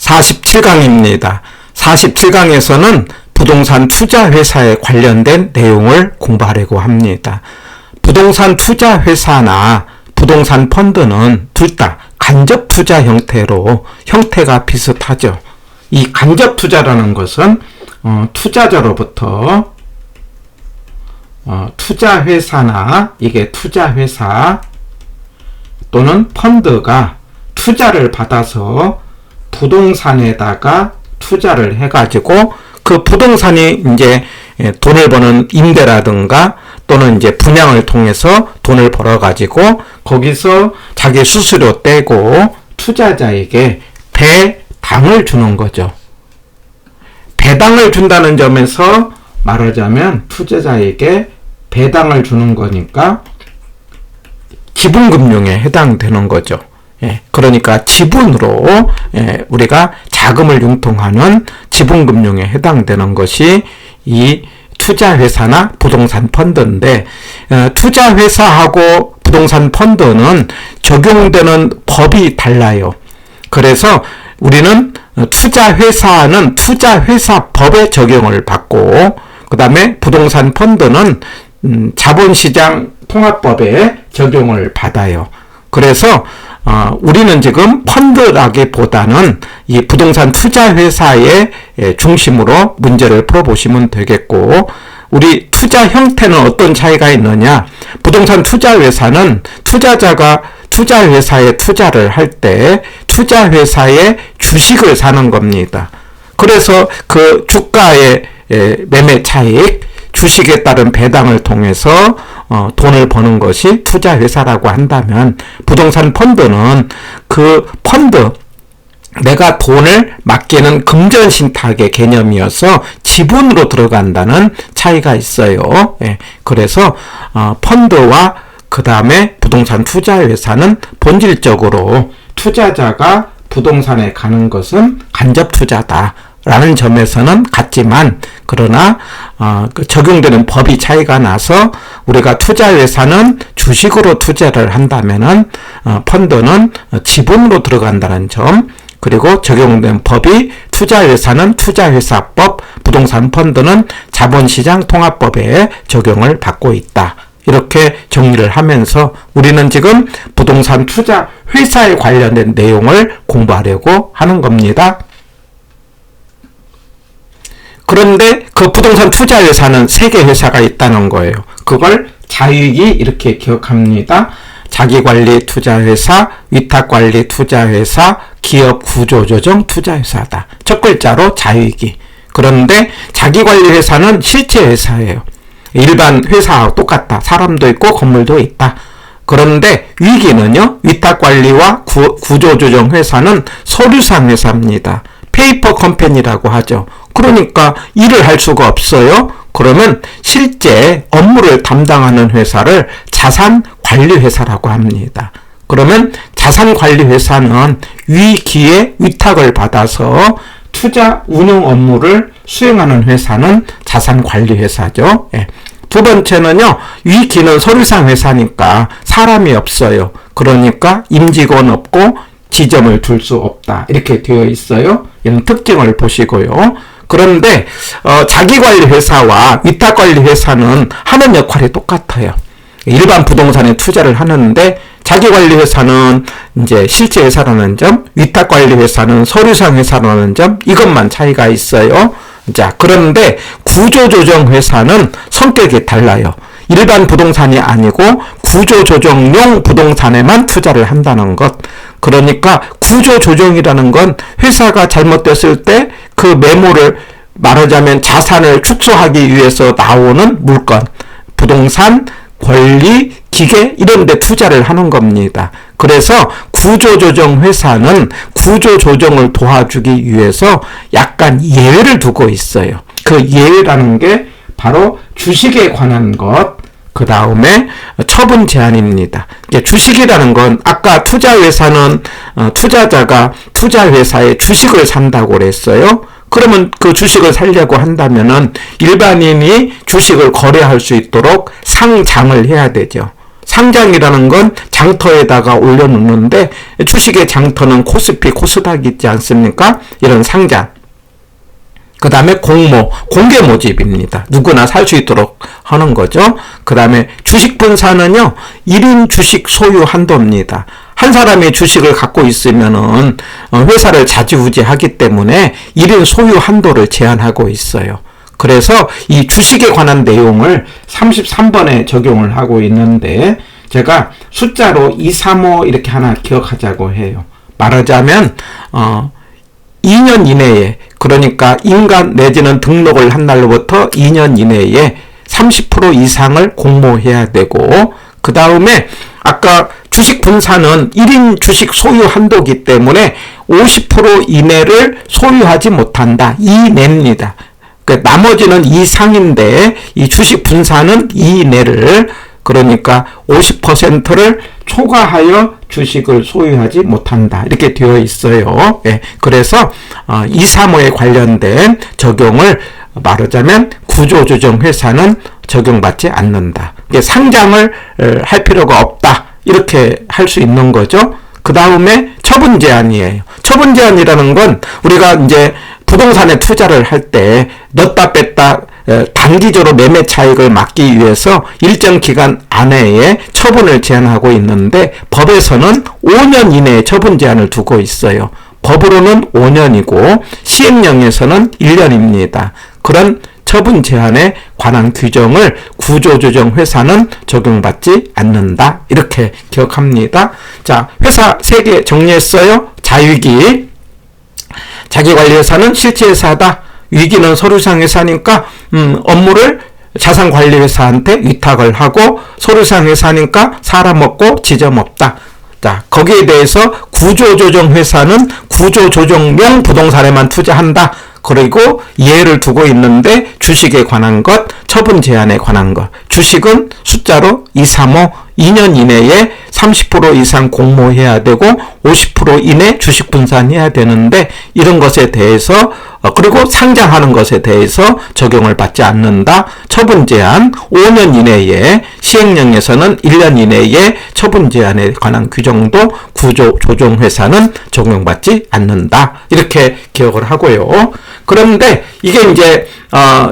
47강입니다. 47강에서는 부동산 투자 회사에 관련된 내용을 공부하려고 합니다. 부동산 투자 회사나 부동산 펀드는 둘 다 간접 투자 형태가 비슷하죠. 이 간접 투자라는 것은 투자자로부터 투자회사나 이게 투자회사 또는 펀드가 투자를 받아서 부동산에다가 투자를 해가지고 그 부동산이 이제 돈을 버는 임대라든가 또는 이제 분양을 통해서 돈을 벌어가지고 거기서 자기 수수료 떼고 투자자에게 배당을 주는 거죠. 배당을 준다는 점에서 말하자면 투자자에게 배당을 주는 거니까 지분금융에 해당되는 거죠. 그러니까 지분으로 우리가 자금을 융통하는 지분금융에 해당되는 것이 이 투자회사나 부동산 펀드인데, 투자회사하고 부동산 펀드는 적용되는 법이 달라요. 그래서 우리는 투자회사는 투자회사법에 적용을 받고, 그 다음에 부동산 펀드는 자본시장 통합법에 적용을 받아요. 그래서 우리는 지금 펀드라기보다는 이 부동산 투자회사의 중심으로 문제를 풀어보시면 되겠고, 우리 투자 형태는 어떤 차이가 있느냐? 부동산 투자회사는 투자자가 투자회사에 투자를 할 때 투자회사의 주식을 사는 겁니다. 그래서 그 주가의 매매 차익, 주식에 따른 배당을 통해서 돈을 버는 것이 투자회사라고 한다면, 부동산 펀드는 그 펀드, 내가 돈을 맡기는 금전신탁의 개념이어서 지분으로 들어간다는 차이가 있어요. 그래서 펀드와 그 다음에 부동산 투자회사는 본질적으로 투자자가 부동산에 가는 것은 간접 투자다 라는 점에서는 같지만, 그러나 적용되는 법이 차이가 나서 우리가 투자회사는 주식으로 투자를 한다면은 펀드는 지분으로 들어간다는 점, 그리고 적용된 법이 투자회사는 투자회사법, 부동산 펀드는 자본시장 통합법에 적용을 받고 있다. 이렇게 정리를 하면서 우리는 지금 부동산 투자 회사에 관련된 내용을 공부하려고 하는 겁니다. 그런데 그 부동산 투자 회사는 3개 회사가 있다는 거예요. 그걸 자유이기 이렇게 기억합니다. 자기관리 투자회사, 위탁관리 투자회사, 기업구조조정 투자회사다. 첫 글자로 자유이기. 그런데 자기관리회사는 실제 회사예요. 일반 회사하고 똑같다. 사람도 있고 건물도 있다. 그런데 위기는요, 위탁관리와 구조조정 회사는 서류상 회사입니다. 페이퍼 컴퍼니라고 하죠. 그러니까 일을 할 수가 없어요. 그러면 실제 업무를 담당하는 회사를 자산관리회사라고 합니다. 그러면 자산관리회사는 위기에 위탁을 받아서 투자 운용 업무를 수행하는 회사는 자산관리회사죠. 두 번째는요, 위기는 서류상 회사니까 사람이 없어요. 그러니까 임직원 없고 지점을 둘 수 없다. 이렇게 되어 있어요. 이런 특징을 보시고요. 그런데 자기관리회사와 위탁관리회사는 하는 역할이 똑같아요. 일반 부동산에 투자를 하는데 자기관리회사는 이제 실제 회사라는 점, 위탁관리회사는 서류상 회사라는 점, 이것만 차이가 있어요. 자, 그런데 구조조정회사는 성격이 달라요. 일반 부동산이 아니고 구조조정용 부동산에만 투자를 한다는 것. 그러니까 구조조정이라는 건 회사가 잘못됐을 때 그 매물을, 말하자면 자산을 축소하기 위해서 나오는 물건, 부동산, 권리, 기계 이런 데 투자를 하는 겁니다. 그래서 구조조정 회사는 구조조정을 도와주기 위해서 약간 예외를 두고 있어요. 그 예외라는 게 바로 주식에 관한 것, 그 다음에 처분 제한입니다. 주식이라는 건 아까 투자회사는 투자자가 투자회사의 주식을 산다고 그랬어요. 그러면 그 주식을 살려고 한다면은 일반인이 주식을 거래할 수 있도록 상장을 해야 되죠. 상장이라는 건 장터에다가 올려놓는데 주식의 장터는 코스피, 코스닥 있지 않습니까? 이런 상장. 그 다음에 공모, 공개 모집입니다. 누구나 살 수 있도록 하는 거죠. 그 다음에 주식 분사는요, 1인 주식 소유 한도입니다. 한 사람이 주식을 갖고 있으면은 회사를 좌지우지하기 때문에 1인 소유 한도를 제한하고 있어요. 그래서 이 주식에 관한 내용을 33번에 적용을 하고 있는데 제가 숫자로 235 이렇게 하나 기억하자고 해요. 말하자면 2년 이내에, 그러니까 인간 내지는 등록을 한 날로부터 2년 이내에 30% 이상을 공모해야 되고, 그 다음에 아까 주식 분사는 1인 주식 소유 한도기 때문에 50% 이내를 소유하지 못한다. 이내입니다. 나머지는 이상인데 이 주식 분사는 이내를, 그러니까 50%를 초과하여 주식을 소유하지 못한다. 이렇게 되어 있어요. 예, 그래서 235에 관련된 적용을 말하자면 구조조정회사는 적용받지 않는다. 상장을 할 필요가 없다. 이렇게 할 수 있는 거죠. 그 다음에 처분 제한이에요. 처분 제한이라는 건 우리가 이제 부동산에 투자를 할 때 넣었다 뺐다 단기적으로 매매 차익을 막기 위해서 일정 기간 안에 처분을 제한하고 있는데 법에서는 5년 이내에 처분 제한을 두고 있어요. 법으로는 5년이고 시행령에서는 1년입니다. 그런 처분 제한에 관한 규정을 구조조정회사는 적용받지 않는다. 이렇게 기억합니다. 자, 회사 3개 정리했어요. 자위기, 자기관리회사는 실제회사다. 위기는 서류상 회사니까 업무를 자산관리회사한테 위탁을 하고, 서류상 회사니까 사람 없고 지점 없다. 자, 거기에 대해서 구조조정회사는 구조조정용 부동산에만 투자한다. 그리고 예를 두고 있는데 주식에 관한 것, 처분 제한에 관한 것. 주식은 숫자로 235, 2년 이내에 30% 이상 공모해야 되고 50% 이내 주식 분산해야 되는데 이런 것에 대해서 그리고 상장하는 것에 대해서 적용을 받지 않는다. 처분 제한 5년 이내에, 시행령에서는 1년 이내에 처분 제한에 관한 규정도 구조조정회사는 적용받지 않는다. 이렇게 기억을 하고요. 그런데 이게 이제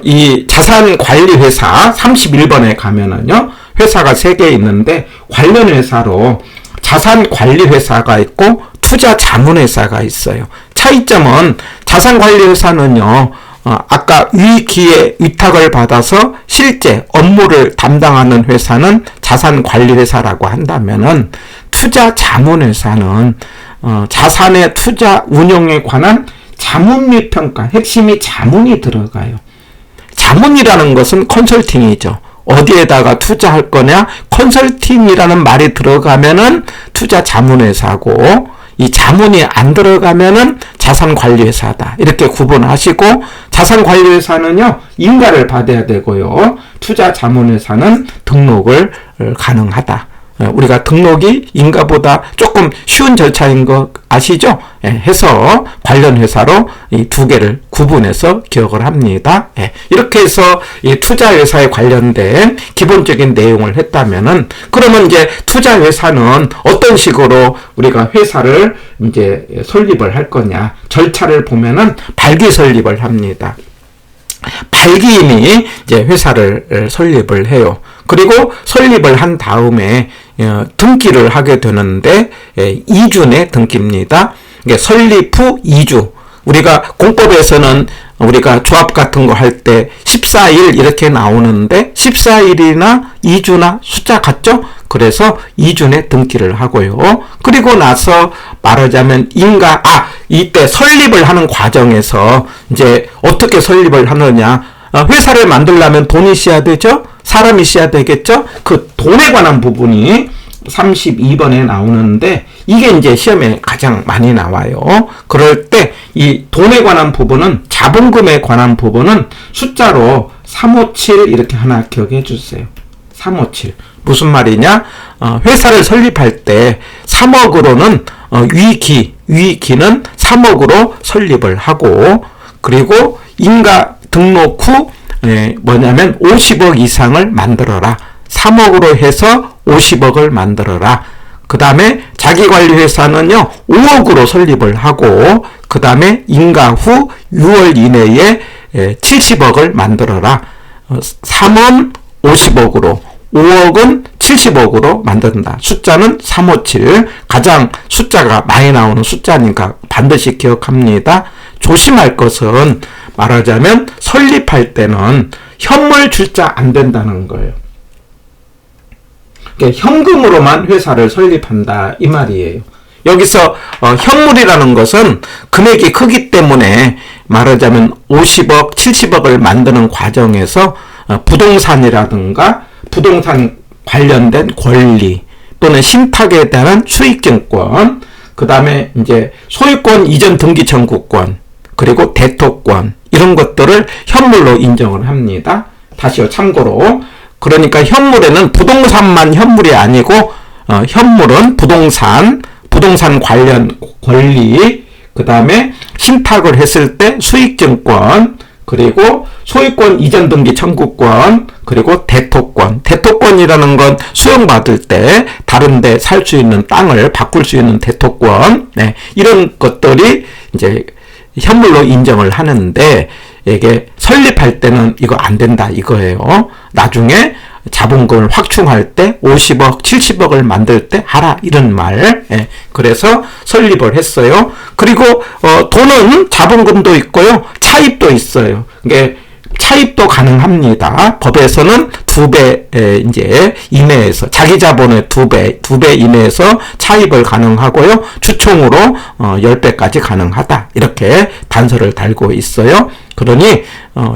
이 자산관리회사 31번에 가면은요, 회사가 3개 있는데 관련 회사로 자산관리회사가 있고 투자자문회사가 있어요. 차이점은 자산관리회사는요, 아까 위기에 위탁을 받아서 실제 업무를 담당하는 회사는 자산관리회사라고 한다면은, 투자자문회사는 자산의 투자 운용에 관한 자문 및 평가, 핵심이 자문이 들어가요. 자문이라는 것은 컨설팅이죠. 어디에다가 투자할 거냐? 컨설팅이라는 말이 들어가면은 투자 자문회사고, 이 자문이 안 들어가면은 자산관리회사다. 이렇게 구분하시고, 자산관리회사는요, 인가를 받아야 되고요. 투자 자문회사는 등록을 가능하다. 우리가 등록이 인가보다 조금 쉬운 절차인 거 아시죠? 예, 해서 관련 회사로 이 2개를 구분해서 기억을 합니다. 예, 이렇게 해서 이 투자회사에 관련된 기본적인 내용을 했다면은, 그러면 이제 투자회사는 어떤 식으로 우리가 회사를 이제 설립을 할 거냐? 절차를 보면은 발기 설립을 합니다. 발기인이 이제 회사를 설립을 해요. 그리고 설립을 한 다음에 등기를 하게 되는데 2주 내 등기입니다. 설립 후 2주. 우리가 공법에서는 우리가 조합 같은 거 할 때 14일 이렇게 나오는데 14일이나 2주나 숫자 같죠? 그래서 2주 내 등기를 하고요. 그리고 나서 말하자면 이때 설립을 하는 과정에서 이제 어떻게 설립을 하느냐. 회사를 만들려면 돈이 있어야 되죠? 사람이 있어야 되겠죠? 그 돈에 관한 부분이 32번에 나오는데, 이게 이제 시험에 가장 많이 나와요. 그럴 때 이 돈에 관한 부분은, 자본금에 관한 부분은 숫자로 357 이렇게 하나 기억해 주세요. 357. 무슨 말이냐? 회사를 설립할 때 3억으로는 위기는 3억으로 설립을 하고, 그리고 인가 등록 후 뭐냐면 50억 이상을 만들어라. 3억으로 해서 50억을 만들어라. 그 다음에 자기관리회사는요 5억으로 설립을 하고 그 다음에 인가 후 6월 이내에 70억을 만들어라. 3원 50억으로 5억은 70억으로 만든다. 숫자는 357. 가장 숫자가 많이 나오는 숫자니까 반드시 기억합니다. 조심할 것은 말하자면 설립할 때는 현물 출자 안 된다는 거예요. 그러니까 현금으로만 회사를 설립한다 이 말이에요. 여기서 현물이라는 것은 금액이 크기 때문에 말하자면 50억, 70억을 만드는 과정에서 부동산이라든가 부동산 관련된 권리 또는 신탁에 대한 수익증권, 그 다음에 이제 소유권 이전 등기 청구권, 그리고 대토권 이런 것들을 현물로 인정을 합니다. 다시요 참고로 그러니까 현물에는 부동산만 현물이 아니고 현물은 부동산 관련 권리, 그 다음에 신탁을 했을 때 수익증권, 그리고 소유권 이전 등기 청구권, 그리고 대토권. 대토권이라는 건 수용받을 때 다른 데 살 수 있는 땅을 바꿀 수 있는 대토권. 네, 이런 것들이 이제 현물로 인정을 하는데 이게 설립할 때는 이거 안 된다 이거예요. 나중에 자본금을 확충할 때 50억, 70억을 만들 때 하라 이런 말. 예, 그래서 설립을 했어요. 그리고 돈은 자본금도 있고요. 차입도 있어요. 이게 차입도 가능합니다. 법에서는 2배 이제 이내에서 자기 자본의 2배 이내에서 차입을 가능하고요. 주총으로 10배까지 가능하다. 이렇게 단서를 달고 있어요. 그러니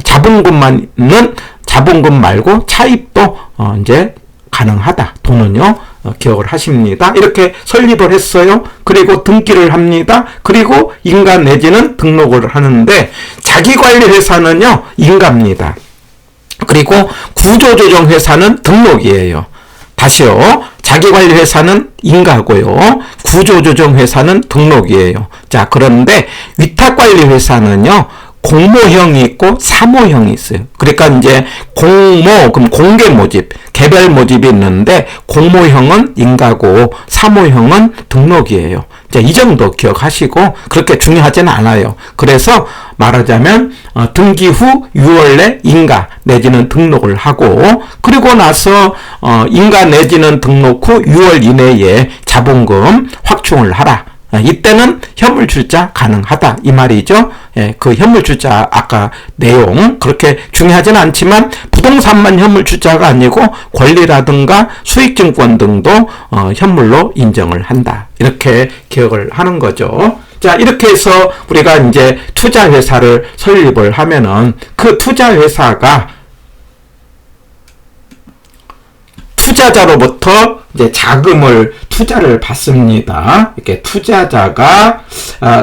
자본금만은 자본금 말고 차입도 이제 가능하다. 돈은요. 기억을 하십니다. 이렇게 설립을 했어요. 그리고 등기를 합니다. 그리고 인가 내지는 등록을 하는데 자기관리회사는요. 인가입니다. 그리고 구조조정회사는 등록이에요. 다시요. 자기관리회사는 인가고요. 구조조정회사는 등록이에요. 자, 그런데 위탁관리회사는요. 공모형이 있고 사모형이 있어요. 그러니까 이제 그럼 공개 모집, 개별 모집이 있는데 공모형은 인가고 사모형은 등록이에요. 자, 이 정도 기억하시고 그렇게 중요하지는 않아요. 그래서 말하자면 등기 후 6월 내 인가 내지는 등록을 하고 그리고 나서 인가 내지는 등록 후 6월 이내에 자본금 확충을 하라. 이때는 현물출자 가능하다 이 말이죠. 예, 그 현물출자 아까 내용 그렇게 중요하지는 않지만 부동산만 현물출자가 아니고 권리라든가 수익증권 등도 현물로 인정을 한다 이렇게 기억을 하는 거죠. 자, 이렇게 해서 우리가 이제 투자회사를 설립을 하면은 그 투자회사가 투자자로부터 이제 자금을 투자를 받습니다. 이렇게 투자자가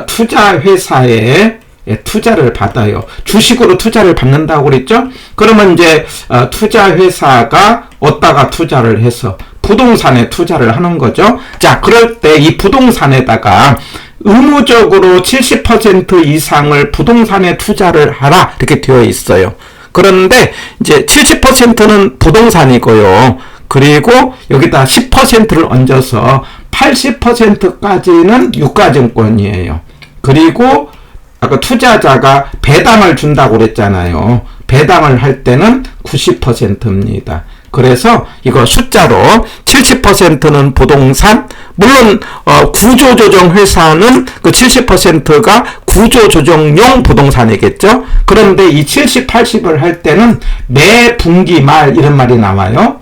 투자회사에 투자를 받아요. 주식으로 투자를 받는다고 그랬죠? 그러면 이제 투자회사가 어디다가 투자를 해서 부동산에 투자를 하는 거죠. 자, 그럴 때 이 부동산에다가 의무적으로 70% 이상을 부동산에 투자를 하라 이렇게 되어 있어요. 그런데 이제 70%는 부동산이고요. 그리고 여기다 10%를 얹어서 80%까지는 유가증권이에요. 그리고 아까 투자자가 배당을 준다고 그랬잖아요. 배당을 할 때는 90%입니다. 그래서 이거 숫자로 70%는 부동산, 물론 구조조정회사는 그 70%가 구조조정용 부동산이겠죠. 그런데 이 70, 80을 할 때는 매 분기 말 이런 말이 나와요.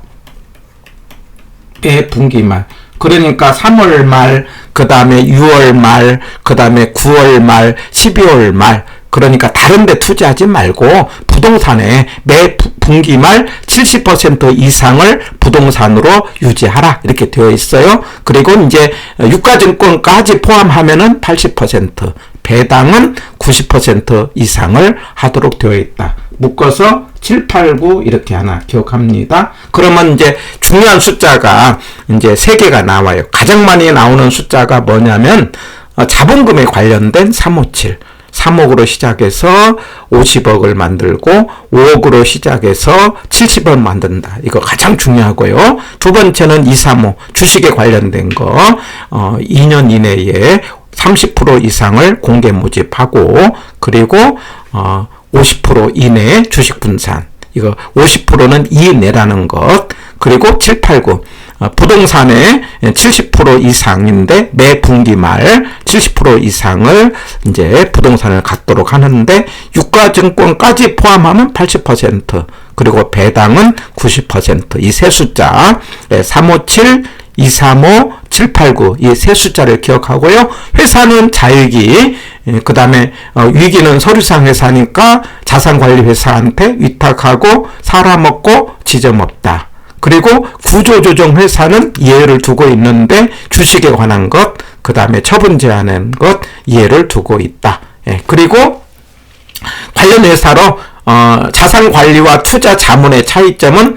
매 분기 말. 그러니까 3월 말, 그 다음에 6월 말, 그 다음에 9월 말, 12월 말. 그러니까 다른 데 투자하지 말고 부동산에 매 분기 말 70% 이상을 부동산으로 유지하라. 이렇게 되어 있어요. 그리고 이제 유가증권까지 포함하면은 80%, 배당은 90% 이상을 하도록 되어 있다. 묶어서 7, 8, 9 이렇게 하나 기억합니다. 그러면 이제 중요한 숫자가 이제 3개가 나와요. 가장 많이 나오는 숫자가 뭐냐면 자본금에 관련된 357. 3억으로 시작해서 50억을 만들고 5억으로 시작해서 70억 만든다. 이거 가장 중요하고요. 두 번째는 2, 3호 주식에 관련된 거 2년 이내에 30% 이상을 공개 모집하고 그리고 50% 이내 주식 분산 이거 50%는 이내라는 것 그리고 7, 8, 9 부동산의 70% 이상인데 매 분기 말 70% 이상을 이제 부동산을 갖도록 하는데 유가증권까지 포함하면 80% 그리고 배당은 90% 이 세 숫자 357, 235, 789 이 세 숫자를 기억하고요. 회사는 자익이 그 다음에 위기는 서류상 회사니까 자산관리회사한테 위탁하고 살아먹고 지점없다. 그리고 구조조정 회사는 이해를 두고 있는데 주식에 관한 것, 그 다음에 처분 제한한 것 이해를 두고 있다. 그리고 관련 회사로 자산관리와 투자 자문의 차이점은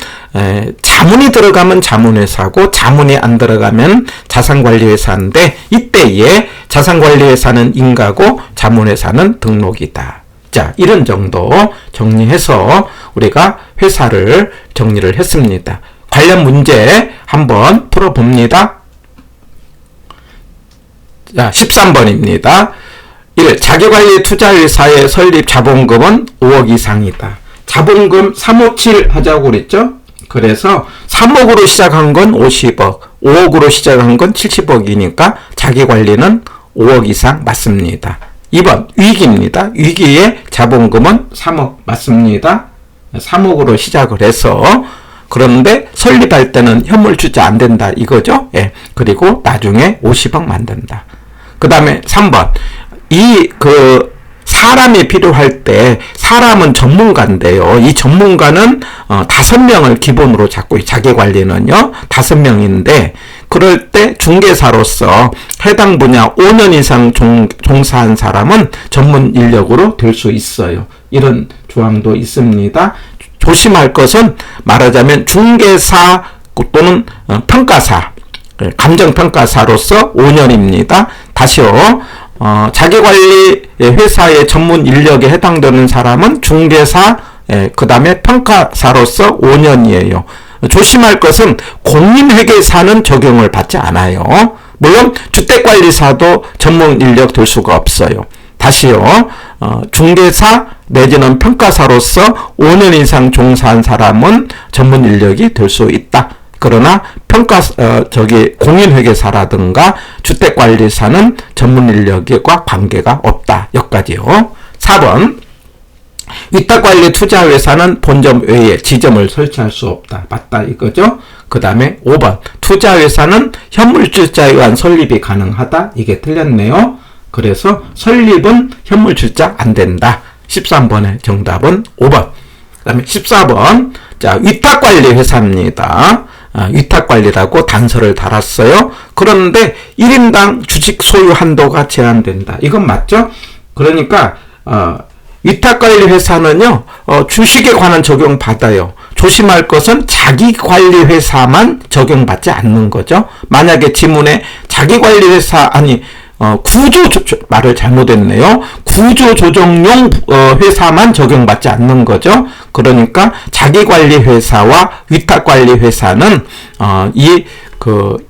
자문이 들어가면 자문회사고 자문이 안 들어가면 자산관리회사인데 이때에 자산관리회사는 인가고 자문회사는 등록이다. 자, 이런 정도 정리해서 우리가 회사를 정리를 했습니다. 관련 문제 한번 풀어봅니다. 자, 13번입니다. 1. 자기관리 투자회사의 설립 자본금은 5억 이상이다. 자본금 357 하자고 그랬죠? 그래서 3억으로 시작한 건 50억, 5억으로 시작한 건 70억이니까 자기관리는 5억 이상 맞습니다. 2번 위기입니다. 위기의 자본금은 3억 맞습니다. 3억으로 시작을 해서 그런데 설립할 때는 현물주자 안 된다 이거죠. 예. 그리고 나중에 50억 만든다. 그 다음에 3번 사람이 필요할 때 사람은 전문가인데요. 이 전문가는 5명을 기본으로 잡고 자기관리는요 5명인데 그럴 때 중개사로서 해당 분야 5년 이상 종사한 사람은 전문 인력으로 될 수 있어요. 이런 조항도 있습니다. 조심할 것은 말하자면 중개사 또는 평가사, 감정평가사로서 5년입니다. 다시요. 자기관리 회사의 전문 인력에 해당되는 사람은 중개사, 그 다음에 평가사로서 5년이에요. 조심할 것은 공인회계사는 적용을 받지 않아요. 물론 주택관리사도 전문 인력 될 수가 없어요. 다시요. 중개사 내지는 평가사로서 5년 이상 종사한 사람은 전문 인력이 될 수 있다. 그러나 공인회계사라든가 주택관리사는 전문 인력과 관계가 없다. 여기까지요. 4번. 위탁관리 투자회사는 본점 외에 지점을 설치할 수 없다. 맞다 이거죠. 그 다음에 5번. 투자회사는 현물주자에 의한 설립이 가능하다. 이게 틀렸네요. 그래서 설립은 현물주자 안 된다. 13번의 정답은 5번. 그 다음에 14번. 자, 위탁관리 회사입니다. 위탁관리라고 단서를 달았어요. 그런데 1인당 주식 소유 한도가 제한된다. 이건 맞죠? 그러니까 위탁관리 회사는요 주식에 관한 적용 받아요. 조심할 것은 자기관리 회사만 적용받지 않는 거죠. 만약에 지문에 자기관리 회사 말을 잘못했네요. 구조조정용 회사만 적용받지 않는 거죠. 그러니까 자기관리 회사와 위탁관리 회사는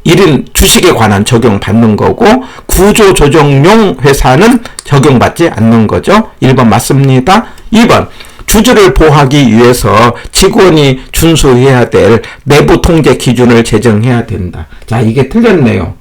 1인 주식에 관한 적용받는 거고 구조조정용 회사는 적용받지 않는 거죠. 1번 맞습니다. 2번 주주를 보호하기 위해서 직원이 준수해야 될 내부 통제 기준을 제정해야 된다. 자, 이게 틀렸네요.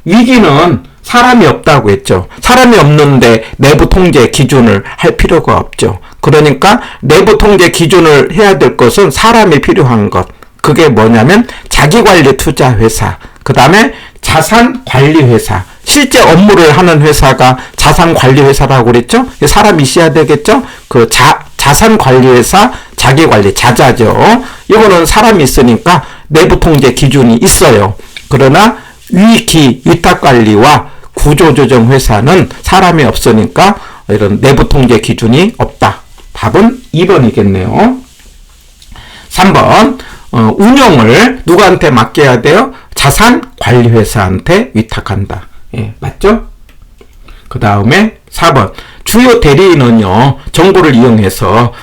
위기는 사람이 없다고 했죠. 사람이 없는데 내부 통제 기준을 할 필요가 없죠. 그러니까 내부 통제 기준을 해야 될 것은 사람이 필요한 것. 그게 뭐냐면 자기관리 투자회사, 그 다음에 자산관리회사. 실제 업무를 하는 회사가 자산관리회사라고 그랬죠. 사람이 있어야 되겠죠. 자산관리회사, 자기관리, 자자죠. 이거는 사람이 있으니까 내부 통제 기준이 있어요. 그러나 위탁관리와 구조조정 회사는 사람이 없으니까 이런 내부 통제 기준이 없다. 답은 2번이겠네요. 3번 운영을 누구한테 맡겨야 돼요? 자산관리회사한테 위탁한다. 예, 맞죠? 그 다음에 4번 주요 대리인은요, 정보를 이용해서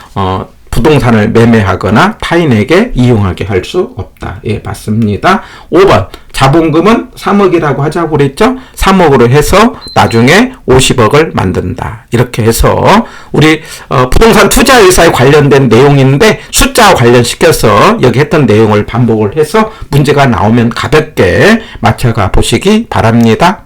부동산을 매매하거나 타인에게 이용하게 할 수 없다. 예, 맞습니다. 5번. 자본금은 3억이라고 하자고 그랬죠? 3억으로 해서 나중에 50억을 만든다. 이렇게 해서 우리 부동산 투자회사에 관련된 내용인데 숫자와 관련시켜서 여기 했던 내용을 반복을 해서 문제가 나오면 가볍게 맞춰가 보시기 바랍니다.